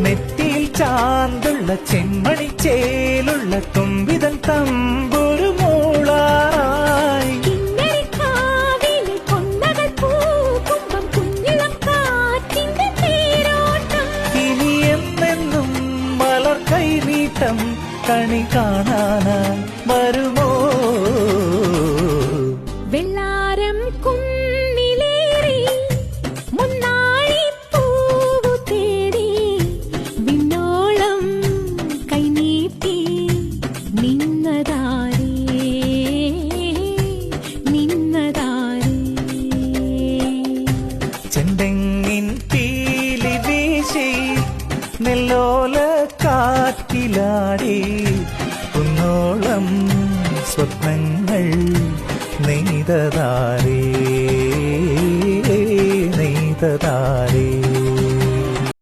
നെറ്റിയിൽ ചാന്തുള്ള ചെമ്മണി ചേലുള്ള തുമ്പിതൻ തമ്പൊരു മൂളായി ഇനി എന്നെന്നും മലർ കൈനീട്ടം കണി കാണാനായി വരുമോ വെള്ളാരം കുന്നിലേറി മുന്നാഴി പൂവു തേടി വിണ്ണോളം കൈനീട്ടി നിന്നതാരേ ചെണ്ടെങ്ങിൻ പീലി വീശി നെല്ലോല കാറ്റിലാടി കുന്നോളം സ്വപ്നങ്ങൾ നെയ്തതാരേ